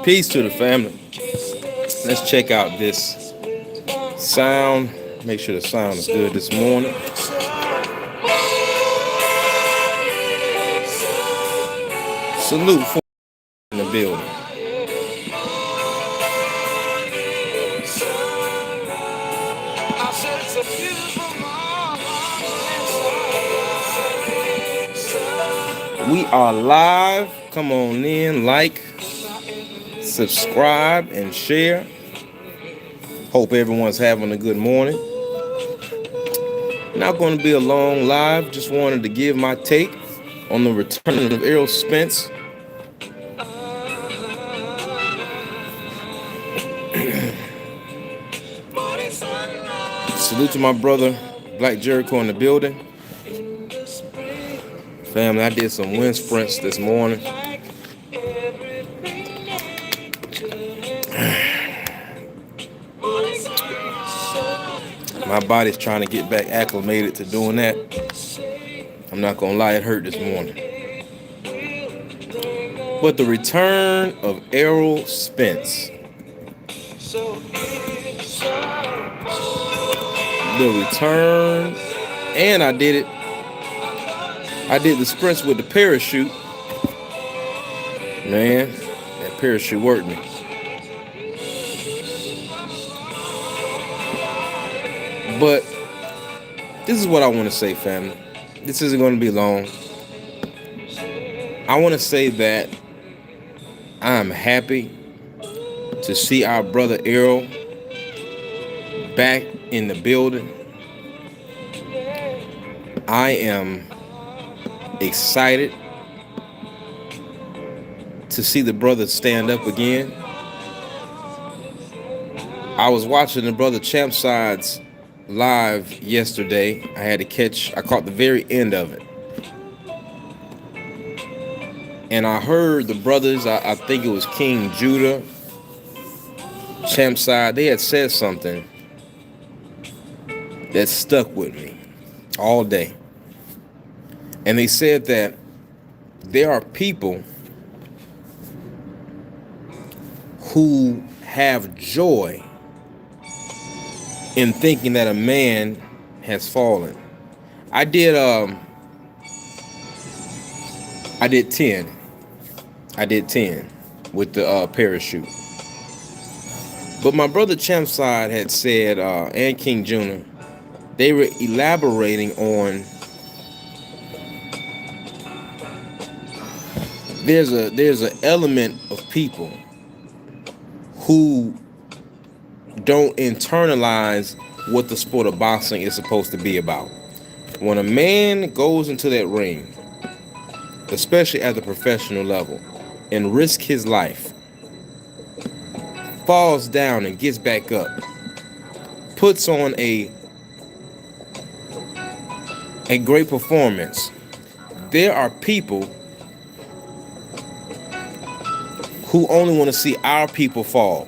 Peace to the family. Let's check out this sound. Make sure the sound is good this morning. Salute for in the building. We are live. Come on in, like, subscribe, and share. Hope everyone's having a good morning. Not going to be a long live. Just wanted to give my take on the Return of Errol Spence. Salute to my brother, Black Jericho, in the building. Family, I did some wind sprints this morning. My body's trying to get back acclimated to doing that. I'm not going to lie, it hurt this morning. But the Return of Errol Spence. The return. And I did it. I did the sprints with the parachute. Man, that parachute worked me. But this is what I want to say, family. This isn't going to be long. I want to say that I'm happy to see our brother Errol back in the building. I am excited to see the brother stand up again. I was watching the brother Champside's live yesterday. I caught the very end of it. And I heard the brothers, I think it was King Judah, Champside, they had said something that stuck with me all day. And they said that there are people who have joy in thinking that a man has fallen. I did 10. I did 10 with the parachute. But my brother Champside had said, and King Junior, they were elaborating on there's an element of people who don't internalize what the sport of boxing is supposed to be about. When a man goes into that ring, especially at the professional level, and risk his life, falls down and gets back up, puts on a great performance, there are people who only want to see our people fall.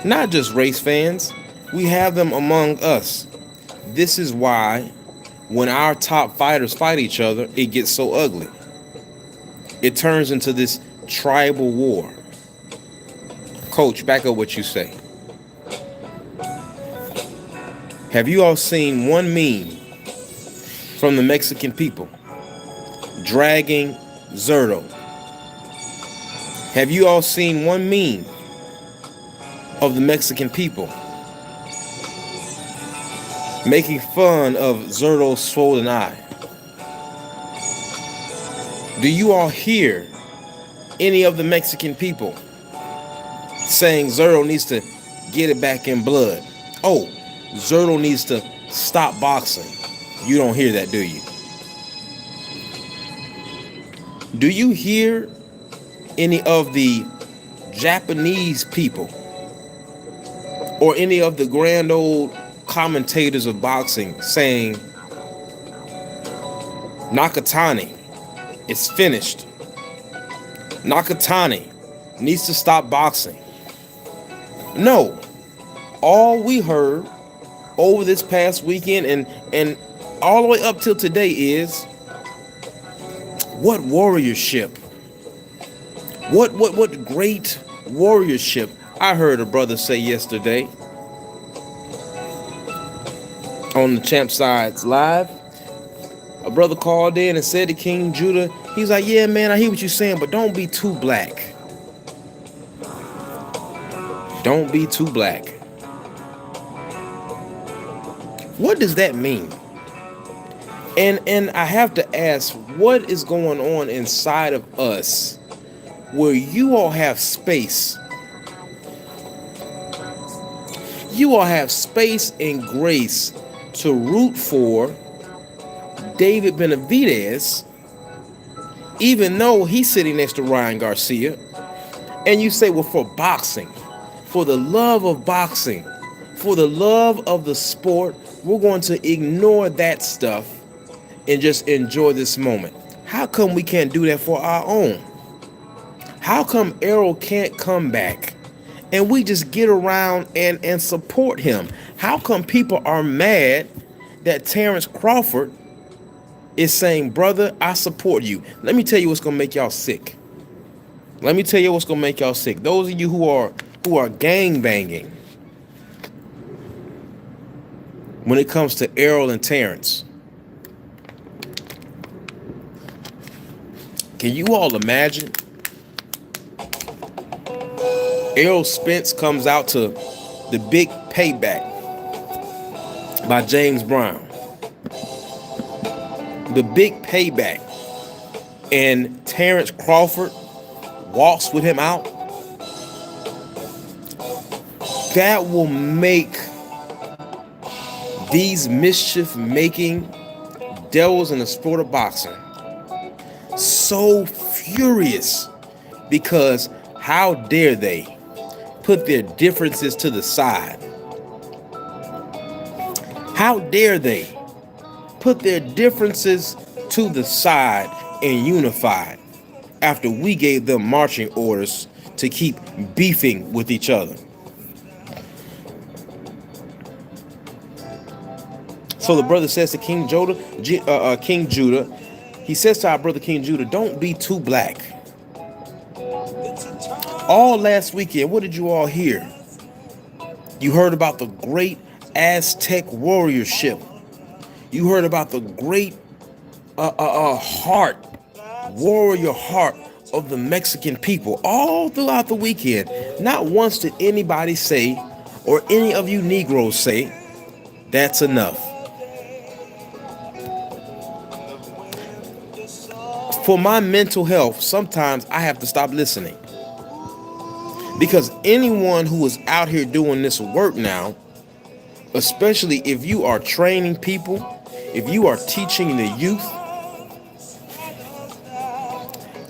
Not just race fans, we have them among us. This is why when our top fighters fight each other, it gets so ugly. It turns into this tribal war. Coach, back up what you say. Have you all seen one meme from the Mexican people dragging Zurdo? Have you all seen one meme of the Mexican people making fun of Zurdo's swollen eye? Do you all hear any of the Mexican people saying Zurdo needs to get it back in blood? Oh, Zerto needs to stop boxing. You don't hear that, do you? Do you hear any of the Japanese people or any of the grand old commentators of boxing saying Nakatani is finished? Nakatani needs to stop boxing. No. All we heard over this past weekend and all the way up till today is what warriorship. What great warriorship. I heard a brother say yesterday on the Champ Sides Live. A brother called in and said to King Judah, he's like, yeah, man, I hear what you're saying, but don't be too black. Don't be too black. What does that mean? And I have to ask, what is going on inside of us where you all have space? You all have space and grace to root for David Benavidez, even though he's sitting next to Ryan Garcia. And you say, well, for boxing, for the love of boxing, for the love of the sport, we're going to ignore that stuff and just enjoy this moment. How come we can't do that for our own? How come Errol can't come back and we just get around and support him? How come people are mad that Terrence Crawford is saying, brother, I support you? Let me tell you what's going to make y'all sick. Let me tell you what's going to make y'all sick. Those of you who are gang banging when it comes to Errol and Terrence. Can you all imagine? Errol Spence comes out to The Big Payback by James Brown. The Big Payback. And Terrence Crawford walks with him out. That will make these mischief-making devils in the sport of boxing so furious, because how dare they put their differences to the side? How dare they put their differences to the side and unify after we gave them marching orders to keep beefing with each other? So the brother says to King Judah, he says to our brother King Judah, don't be too black. All last weekend, what did you all hear? You heard about the great Aztec warriorship. You heard about the great warrior heart of the Mexican people all throughout the weekend. Not once did anybody say, or any of you Negroes say, that's enough. For my mental health, sometimes I have to stop listening. Because anyone who is out here doing this work now, especially if you are training people, if you are teaching the youth,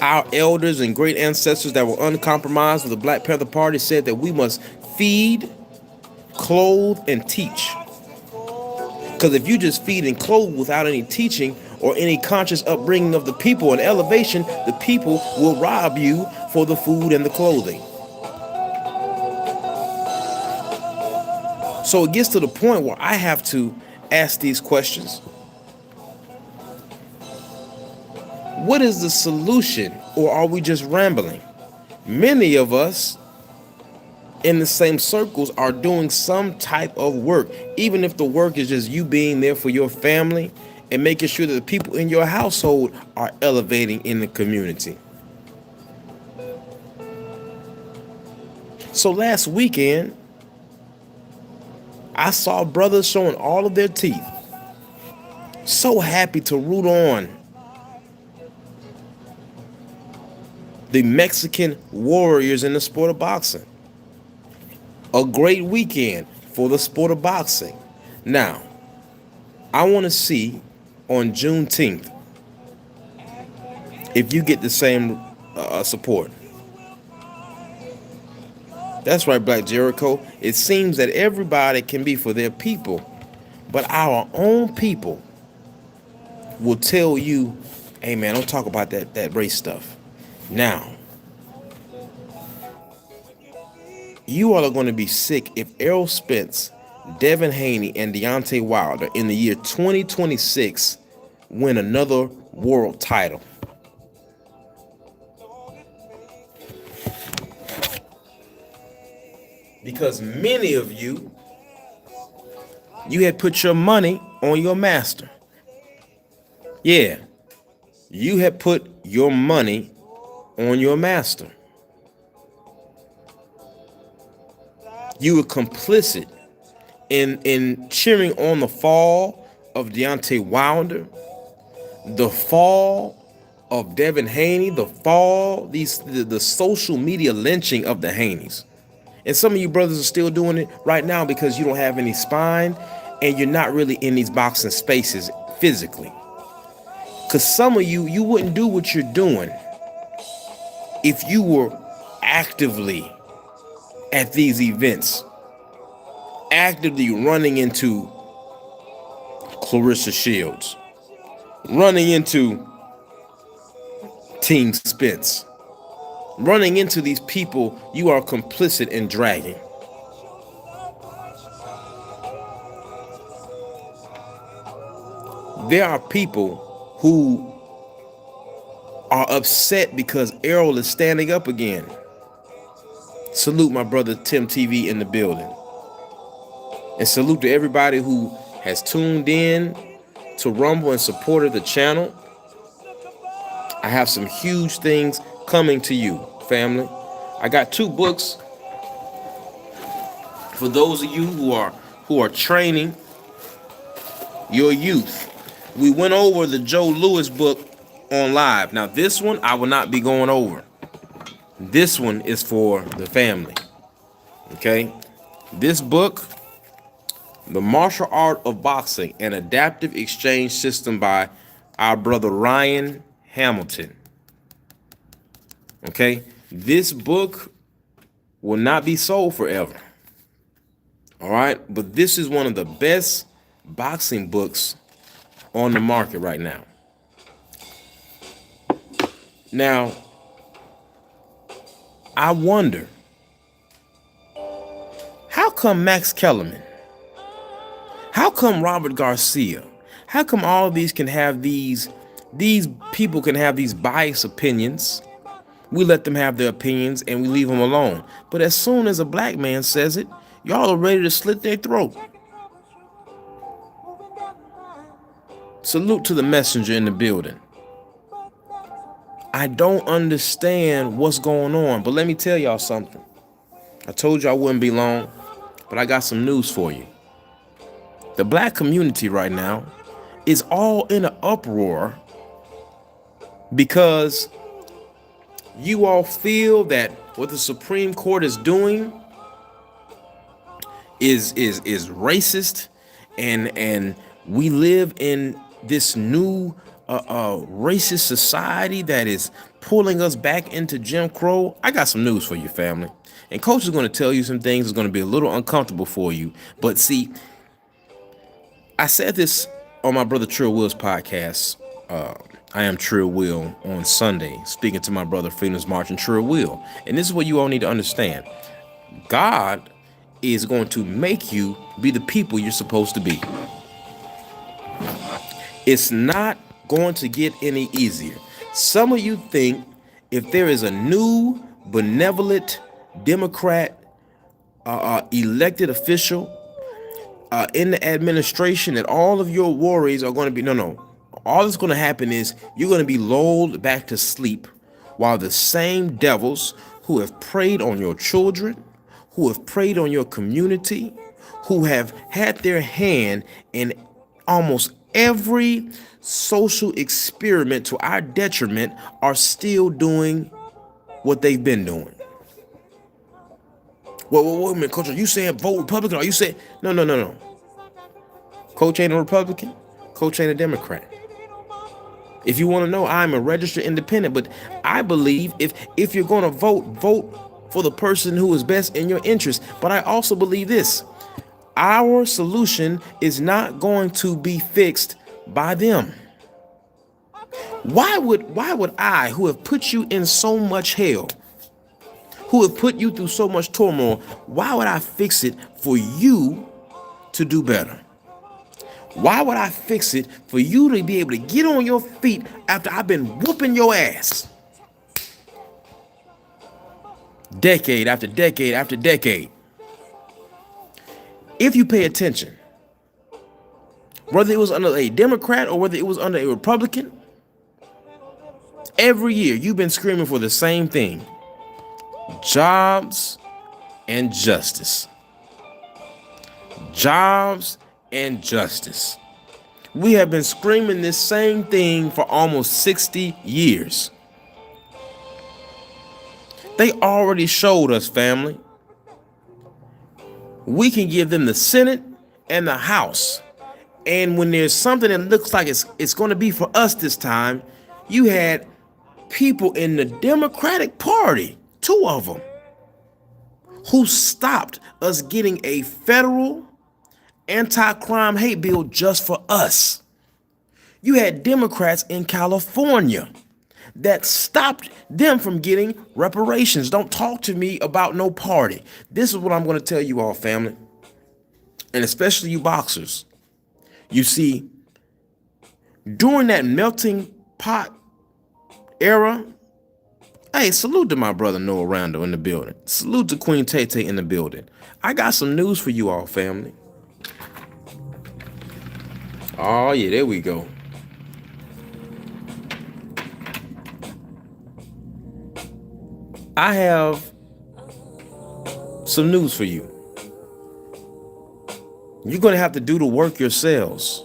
our elders and great ancestors that were uncompromised with the Black Panther Party said that we must feed, clothe, and teach. Because if you just feed and clothe without any teaching or any conscious upbringing of the people and elevation, the people will rob you for the food and the clothing. So it gets to the point where I have to ask these questions. What is the solution, or are we just rambling? Many of us in the same circles are doing some type of work, even if the work is just you being there for your family and making sure that the people in your household are elevating in the community. So last weekend, I saw brothers showing all of their teeth. So happy to root on the Mexican warriors in the sport of boxing. A great weekend for the sport of boxing. Now, I want to see on Juneteenth if you get the same support. That's right, Black Jericho. It seems that everybody can be for their people, but our own people will tell you, hey man, don't talk about that race stuff. Now, you all are going to be sick if Errol Spence, Devin Haney, and Deontay Wilder in the year 2026 win another world title. Because many of you had put your money on your master. Yeah, you had put your money on your master. You were complicit in cheering on the fall of Deontay Wilder, the fall of Devin Haney, the social media lynching of the Haneys. And some of you brothers are still doing it right now because you don't have any spine and you're not really in these boxing spaces physically. Because some of you wouldn't do what you're doing if you were actively at these events, actively running into Clarissa Shields, running into Team Spence, running into these people you are complicit in dragging. There are people who are upset because Errol is standing up again. Salute my brother Tim TV in the building. And salute to everybody who has tuned in to Rumble and supported the channel. I have some huge things coming to you, family. I got 2 books for those of you who are training your youth. We went over the Joe Lewis book on live. Now this one I will not be going over. This one is for the family. Okay? This book, The Martial Art of Boxing, an Adaptive Exchange System by our brother Ryan Hamilton. Okay? This book will not be sold forever. All right? But this is one of the best boxing books on the market right now. Now, I wonder, how come Max Kellerman? How come Robert Garcia? How come all of these can have these people can have these biased opinions? We let them have their opinions and we leave them alone. But as soon as a black man says it, y'all are ready to slit their throat. Salute to the messenger in the building. I don't understand what's going on, but let me tell y'all something. I told you I wouldn't be long, but I got some news for you. The black community right now is all in an uproar because you all feel that what the Supreme Court is doing is racist, and we live in this new racist society that is pulling us back into Jim Crow. I got some news for you, family. And Coach is going to tell you some things that's going to be a little uncomfortable for you. But see, I said this on my brother Trill Will's podcast. I am Trill Will on Sunday, speaking to my brother Freedom's March and Trill Will. And this is what you all need to understand. God is going to make you be the people you're supposed to be. It's not going to get any easier. Some of you think if there is a new benevolent Democrat elected official in the administration that all of your worries are going to be, no. All that's going to happen is you're going to be lulled back to sleep while the same devils who have preyed on your children, who have preyed on your community, who have had their hand in almost every social experiment to our detriment are still doing what they've been doing. Well, wait a minute, Coach, are you saying vote Republican? Are you saying no? Coach ain't a Republican. Coach ain't a Democrat. If you want to know, I'm a registered independent, but I believe if you're going to vote for the person who is best in your interest. But I also believe this. Our solution is not going to be fixed by them. Why would I, who have put you in so much hell, who have put you through so much turmoil, why would I fix it for you to do better? Why would I fix it for you to be able to get on your feet after I've been whooping your ass? Decade after decade after decade. If you pay attention, whether it was under a Democrat or whether it was under a Republican, every year you've been screaming for the same thing: jobs and justice. Jobs and justice. We have been screaming this same thing for almost 60 years. They already showed us, family. We can give them the Senate and the House. And when there's something that looks like it's going to be for us this time, you had people in the Democratic Party, 2 of them, who stopped us getting a federal anti-crime hate bill just for us. You had Democrats in California that stopped them from getting reparations. Don't talk to me about no party. This is what I'm going to tell you all, family, and especially you boxers. You see, during that melting pot era, hey, salute to my brother Noah Randall in the building. Salute to Queen Tay Tay in the building. I got some news for you all, family. Oh, yeah, there we go. I have some news for you. You're going to have to do the work yourselves.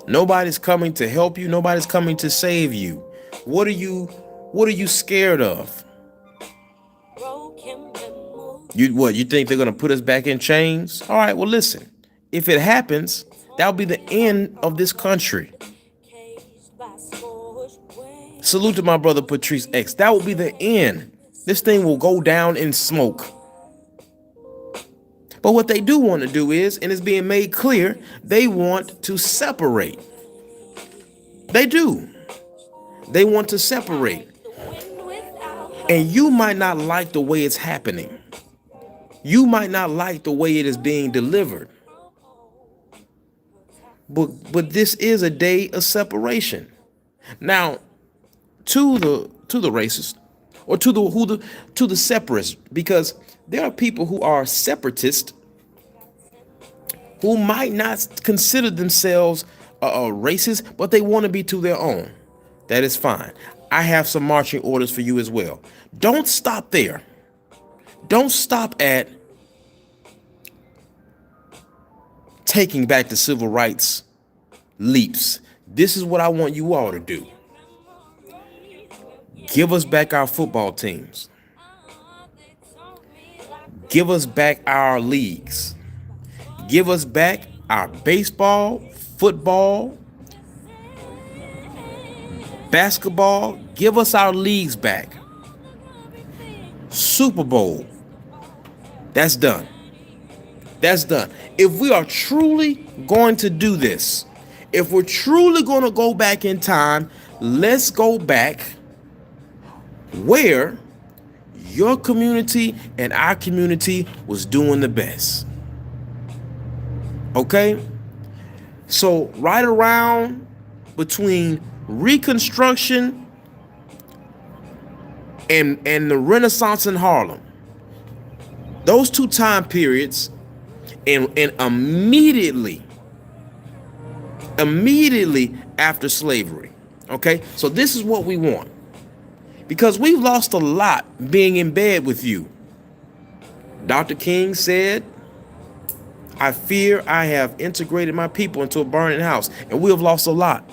Nobody's coming to help you. Nobody's coming to save you. What are you scared of? You think they're going to put us back in chains? All right, well, listen. If it happens, that'll be the end of this country. Salute to my brother Patrice X. That will be the end. This thing will go down in smoke. But what they do want to do is, and it's being made clear, they want to separate. They do. They want to separate. And you might not like the way it's happening. You might not like the way it is being delivered. But this is a day of separation. Now, to the racists, or to the separatists, because there are people who are separatists who might not consider themselves racist, but they want to be to their own. That is fine. I have some marching orders for you as well. Don't stop there. Don't stop at taking back the civil rights leaps. This is what I want you all to do. Give us back our football teams. Give us back our leagues. Give us back our baseball, football, basketball. Give us our leagues back. Super Bowl. That's done. That's done. If we are truly going to do this, if we're truly going to go back in time, let's go back where your community and our community was doing the best. Okay? So right around between Reconstruction and the Renaissance in Harlem, those 2 time periods, and immediately after slavery. Okay? So this is what we want. Because we've lost a lot being in bed with you. Dr. King said, I fear I have integrated my people into a burning house. And we have lost a lot.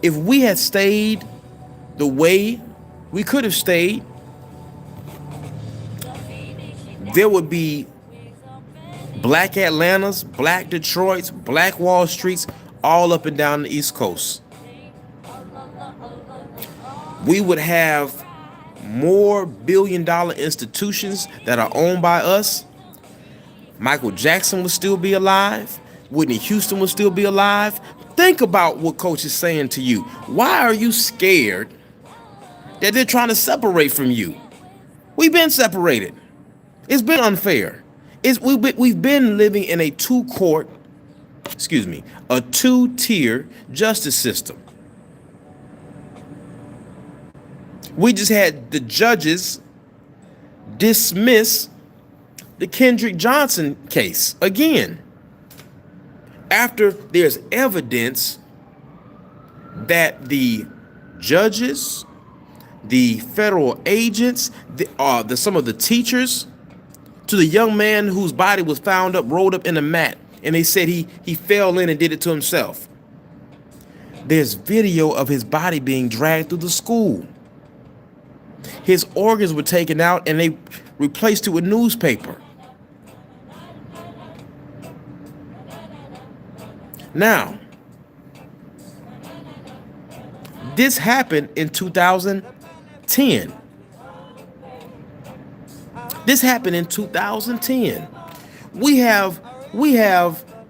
If we had stayed the way we could have stayed, there would be Black Atlantas, black Detroits, black Wall Streets, all up and down the East Coast. We would have more billion-dollar institutions that are owned by us. Michael Jackson would still be alive. Whitney Houston would still be alive. Think about what Coach is saying to you. Why are you scared that they're trying to separate from you? We've been separated. It's been unfair. We've been living in a two-tier justice system. We just had the judges dismiss the Kendrick Johnson case again, after there's evidence that the judges, the federal agents, some of the teachers, to the young man whose body was found rolled up in a mat, and they said he fell in and did it to himself. There's video of his body being dragged through the school. His organs were taken out and they replaced it with newspaper. Now, this happened in 2010. This happened in 2010. We have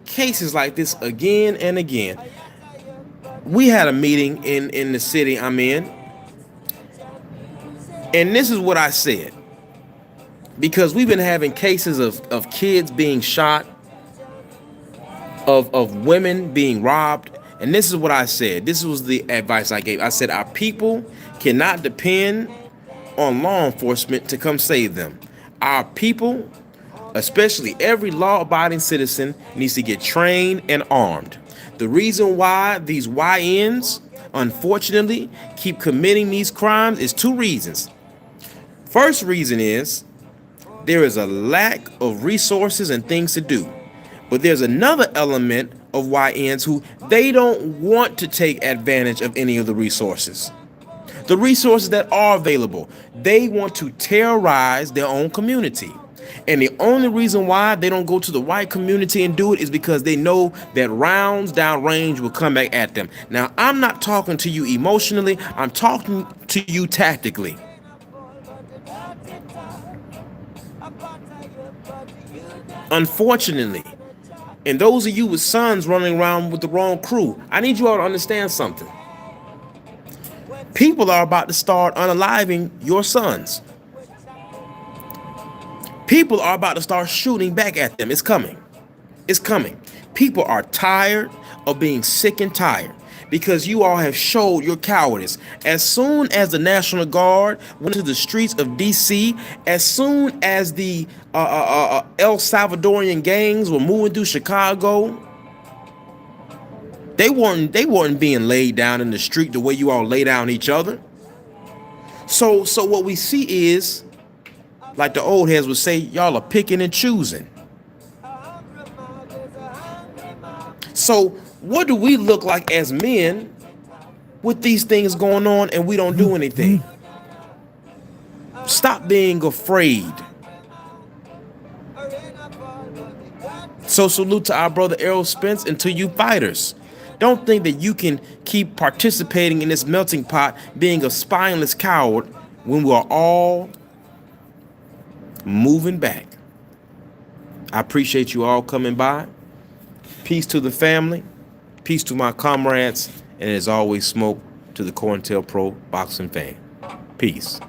cases like this again and again. We had a meeting in the city I'm in, and this is what I said. Because we've been having cases of kids being shot, of women being robbed, and this is what I said. This was the advice I gave. I said our people cannot depend on law enforcement to come save them. Our people, especially every law-abiding citizen, needs to get trained and armed. The reason why these YNs, unfortunately, keep committing these crimes is two reasons. First reason is there is a lack of resources and things to do. But there's another element of YNs who they don't want to take advantage of any of the resources. The resources that are available. They want to terrorize their own community. And the only reason why they don't go to the white community and do it is because they know that rounds downrange will come back at them. Now, I'm not talking to you emotionally. I'm talking to you tactically. Unfortunately, and those of you with sons running around with the wrong crew, I need you all to understand something. People are about to start unaliving your sons. People are about to start shooting back at them. It's coming. It's coming. People are tired of being sick and tired because you all have showed your cowardice. As soon as the National Guard went to the streets of D.C., as soon as the El Salvadorian gangs were moving through Chicago, they weren't being laid down in the street the way you all lay down each other. So what we see is, like the old heads would say, y'all are picking and choosing. So what do we look like as men with these things going on and we don't do anything? Stop being afraid. So salute to our brother Errol Spence and to you fighters. Don't think that you can keep participating in this melting pot being a spineless coward when we're all moving back. I appreciate you all coming by. Peace to the family. Peace to my comrades. And as always, smoke to the COINTELPRO boxing fan. Peace.